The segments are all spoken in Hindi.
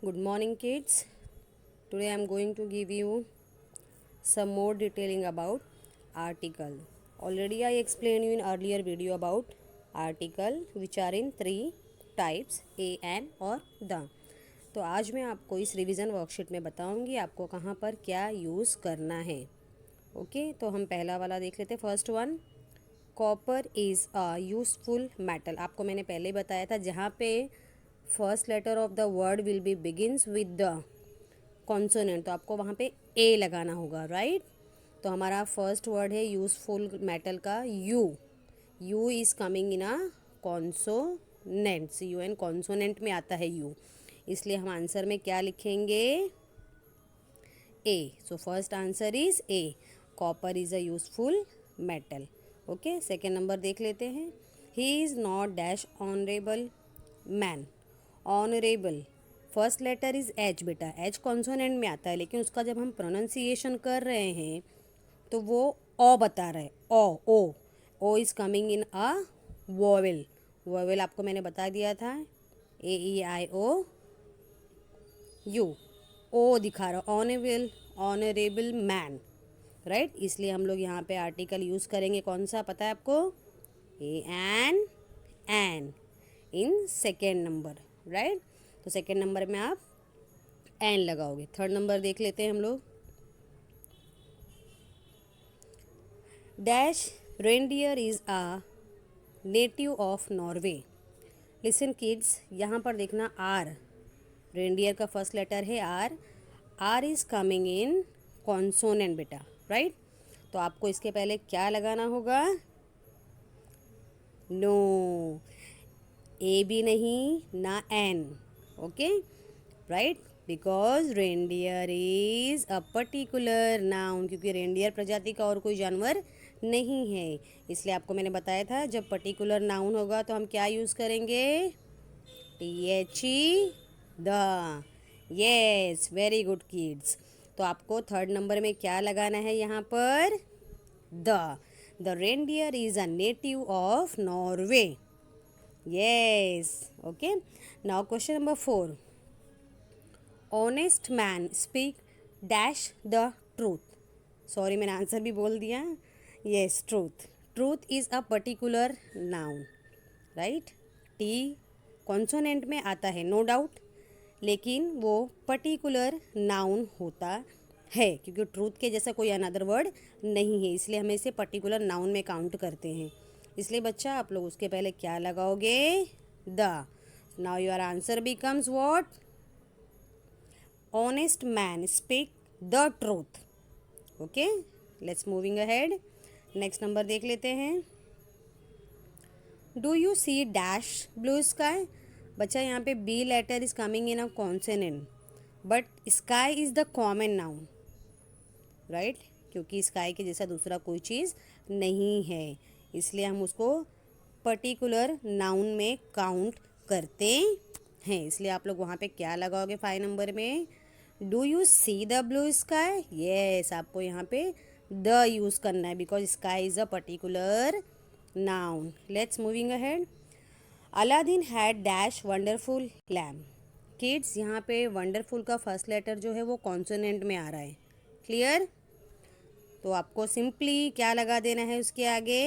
Good morning, kids. Today I am going to give you some more detailing about article. Already I explained you in earlier video about article which are in three types a, an और the. तो आज मैं आपको इस रिवीजन वर्कशीट में बताऊंगी आपको कहाँ पर क्या यूज़ करना है. ओके तो हम पहला वाला देख लेते हैं. First one, copper is a useful metal. आपको मैंने पहले ही बताया था जहाँ पे first letter of the word will be begins with the consonant, तो आपको वहाँ पे ए लगाना होगा, राइट. तो हमारा फर्स्ट वर्ड है यूज़फुल मेटल का U. U is coming in a consonant. U an consonant में आता है यू, इसलिए हम आंसर में क्या लिखेंगे? A. So first answer is a. Copper is a useful metal. Okay, second number देख लेते हैं. He is not dash honourable man. Honourable first letter is H. बेटा एच कॉन्सोनेंट में आता है, लेकिन उसका जब हम प्रोनाउंसिएशन कर रहे हैं तो वो ओ बता रहा है. O O O is coming in a vowel. Vowel आपको मैंने बता दिया था, ए ई आई ओ यू. ओ दिखा रहा, ऑनरेबल. Honourable man, right. इसलिए हम लोग यहाँ पे आर्टिकल यूज़ करेंगे. कौन सा पता है आपको? A N in second number, right. तो सेकेंड नंबर में आप एन लगाओगे. थर्ड नंबर देख लेते हैं हम लोग. Dash reindeer is a native of Norway. Listen kids, यहाँ पर देखना आर. रेनडियर का फर्स्ट लेटर है R. R is coming in consonant बेटा, राइट. तो आपको इसके पहले क्या लगाना होगा? नो, ए भी नहीं ना an. Okay, right. Because reindeer is a particular noun, क्योंकि रेनडियर प्रजाति का और कोई जानवर नहीं है. इसलिए आपको मैंने बताया था जब पर्टिकुलर नाउन होगा तो हम क्या यूज़ करेंगे? T H E the. Yes, very good kids. तो आपको थर्ड नंबर में क्या लगाना है यहाँ पर? The. The reindeer is a native of Norway. Yes, okay. Now question number 4. Honest man speak dash the truth. Sorry, मैंने आंसर भी बोल दिया. Yes, truth. Truth is a particular noun, right. T consonant में आता है, नो डाउट, लेकिन वो पर्टिकुलर नाउन होता है क्योंकि ट्रूथ के जैसा कोई अनदर वर्ड नहीं है, इसलिए हमें इसे पर्टिकुलर नाउन में काउंट करते हैं. इसलिए बच्चा आप लोग उसके पहले क्या लगाओगे? The. Now your answer becomes what? Honest man speak the truth. Okay, let's moving ahead. Next number देख लेते हैं. Do you see dash blue sky. बच्चा यहाँ पे B letter is coming in a consonant, but sky is the common noun, right. क्योंकि स्काई के जैसा दूसरा कोई चीज़ नहीं है, इसलिए हम उसको पर्टिकुलर नाउन में काउंट करते हैं. इसलिए आप लोग वहाँ पे क्या लगाओगे 5 नंबर में? Do you see the blue sky. Yes, आपको यहाँ पे द यूज़ करना है because sky is a particular noun. Let's moving ahead. Aladdin had dash wonderful lamp. Kids, यहाँ पे वंडरफुल का फर्स्ट लेटर जो है वो कॉन्सोनेंट में आ रहा है. क्लियर? तो आपको सिंपली क्या लगा देना है उसके आगे?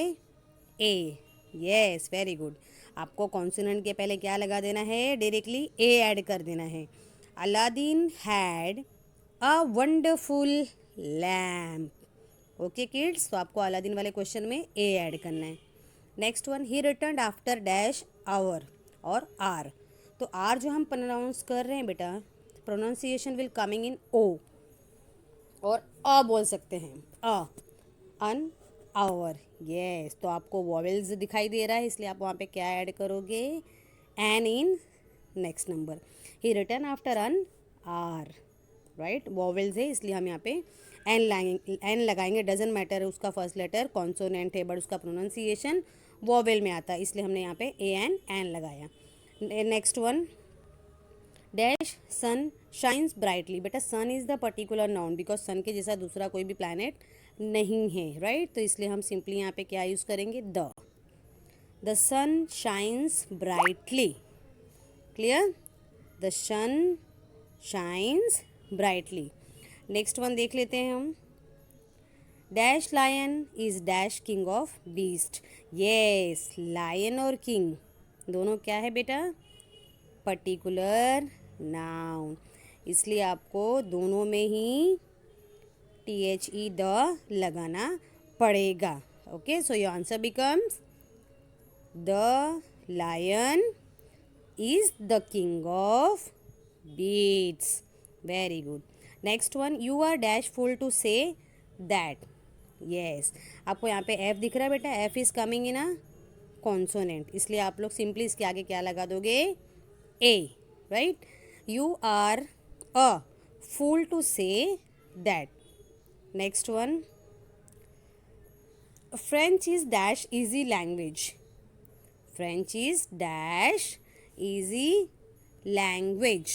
ए. Yes, very good. आपको कॉन्सोनेंट के पहले क्या लगा देना है? डायरेक्टली ए ऐड कर देना है. Aladdin had a wonderful lamp. Okay kids, तो आपको अलादीन वाले क्वेश्चन में ए ऐड करना है. Next one, he return after dash hour और आर. तो आर जो हम प्रोनाउंस कर रहे हैं बेटा, pronunciation will coming in O और अ बोल सकते हैं. अ अन आवर. यस, तो आपको वॉवेल्स दिखाई दे रहा है, इसलिए आप वहाँ पे क्या ऐड करोगे? An in next number. He return after an hour, right. Vowels है इसलिए हम यहाँ पे एन लगाएंगे. डजेंट मैटर उसका फर्स्ट लेटर कॉन्सोनेंट है, बट उसका प्रोनाउंसिएशन वॉवेल में आता है, इसलिए हमने यहाँ पे एन लगाया. Next one, dash sun shines brightly. बेटा sun is the particular noun because sun के जैसा दूसरा कोई भी प्लैनेट नहीं है, राइट. तो इसलिए हम सिंपली यहाँ पे क्या यूज़ करेंगे? The. The sun shines brightly. Clear? The sun shines brightly. Next one देख लेते हैं हम। Dash lion is dash king of beast. Yes, lion और किंग दोनों क्या है बेटा? पर्टिकुलर नाउन, इसलिए आपको दोनों में ही THE द लगाना पड़ेगा। Okay, so your answer becomes the lion is the king of beasts. Very good. Next one, you are dash full to say that. Yes, आपको यहाँ पे F दिख रहा है बेटा, F is coming in a consonant, इसलिए आप लोग सिंपली इसके आगे क्या लगा दोगे? A, right? You are a fool to say that. Next one, French is dash easy language. French is dash easy language.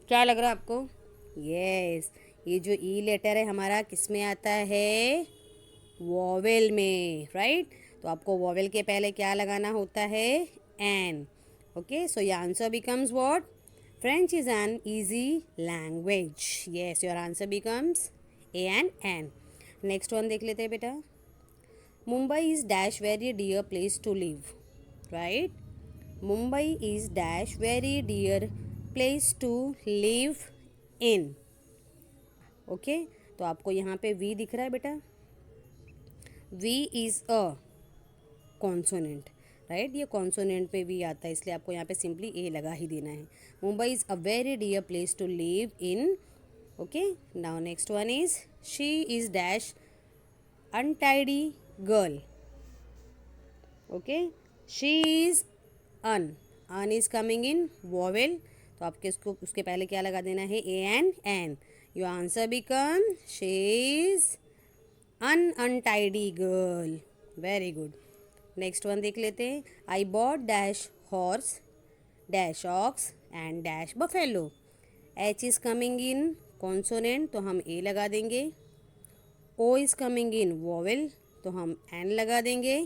क्या लग रहा है आपको? यस, ये जो ई लेटर है हमारा किस में आता है? वॉवेल में, राइट? तो आपको वॉवेल के पहले क्या लगाना होता है? An. Okay, so your answer becomes what? French is an easy language. Yes, your answer becomes A N an. Next one देख लेते हैं बेटा। Mumbai is dash very dear place to live, right? Mumbai is dash very dear place to live in. Okay, तो आपको यहाँ पे वी दिख रहा है बेटा, V is a consonant, right? ये कॉन्सोनेंट पे वी आता है, इसलिए आपको यहाँ पे सिंपली ए लगा ही देना है। Mumbai is a very dear place to live in. Okay, now next one is she is dash untidy girl. Okay, she is an, an is coming in vowel, तो आपके उसके पहले क्या लगा देना है? A N an. Your answer become she is an untidy girl. Very good. Next one देख लेते हैं। I bought dash horse dash ox and dash buffalo. H is coming in consonant, तो हम ए लगा देंगे। O is coming in vowel, तो हम एन लगा देंगे,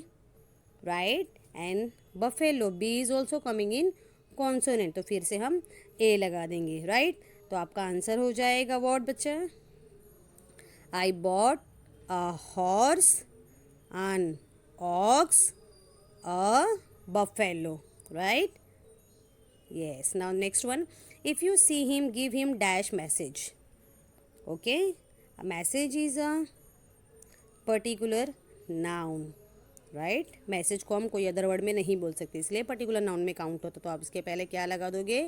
right? And buffalo, B is also coming in consonant, तो फिर से हम ए लगा देंगे, राइट? तो आपका आंसर हो जाएगा व्हाट बच्चा? I bought a horse, an ox, a buffalo, right? Yes, now next one. If you see him, give him dash message. Okay, a message is a particular noun, right? Message को हम कोई अदर वर्ड में नहीं बोल सकते, इसलिए पर्टिकुलर नाउन में काउंट होता, तो आप इसके पहले क्या लगा दोगे?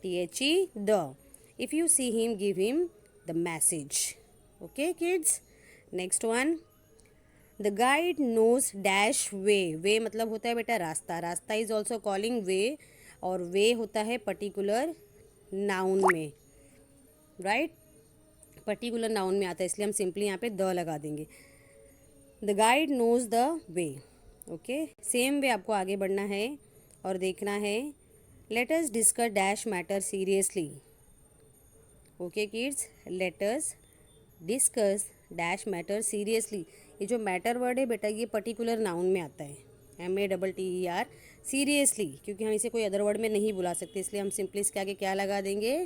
THE the. If you see him, give him the message. Okay kids, next one. The guide knows dash way. Way मतलब होता है बेटा रास्ता, रास्ता इज ऑल्सो कॉलिंग वे, और वे होता है पर्टिकुलर नाउन में, राइट? पर्टिकुलर नाउन में आता है, इसलिए हम सिंपली यहाँ पे द लगा देंगे। The guide knows the way. Okay, same way आपको आगे बढ़ना है और देखना है। Let us discuss dash matter seriously. Okay kids, let us discuss dash matter seriously. ये जो मैटर वर्ड है बेटा, ये पर्टिकुलर नाउन में आता है, MATTER, सीरियसली, क्योंकि हम इसे कोई अदर वर्ड में नहीं बुला सकते, इसलिए हम सिंपली इसके आगे क्या लगा देंगे?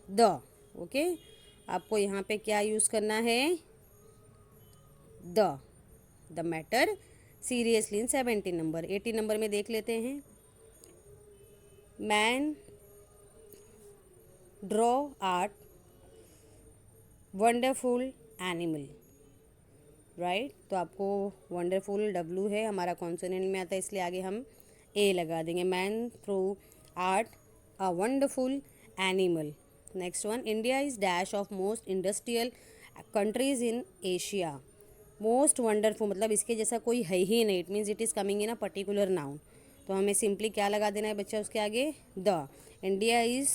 द। ओके, आपको यहाँ पे क्या यूज़ करना है? The matter seriously in 17 number. 18 number में देख लेते हैं। Man draw art wonderful animal, right? तो आपको वंडरफुल W है हमारा कॉन्सोनेंट में आता है, इसलिए आगे हम ए लगा देंगे। Man through art a wonderful animal. Next one. India is dash of most industrial countries in Asia. Most wonderful मतलब इसके जैसा कोई है ही नहीं, it means it is coming in a particular noun, तो हमें सिंपली क्या लगा देना है बच्चा उसके आगे? The. India is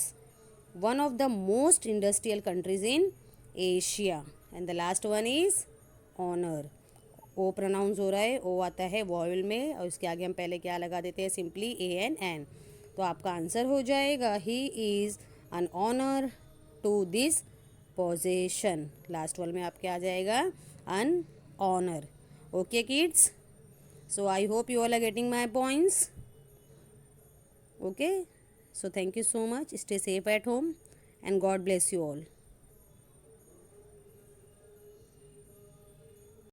one of the most industrial countries in Asia. And the last one is honour. O pronounce हो रहा है, ओ आता है वॉवेल में, और इसके आगे हम पहले क्या लगा देते हैं? Simply ANN। तो आपका आंसर हो जाएगा he is an honour to this position. Last word में आपके आ जाएगा an honour. Okay kids, so I hope you all are getting my points. Okay, So thank you so much. Stay safe at home and God bless you all.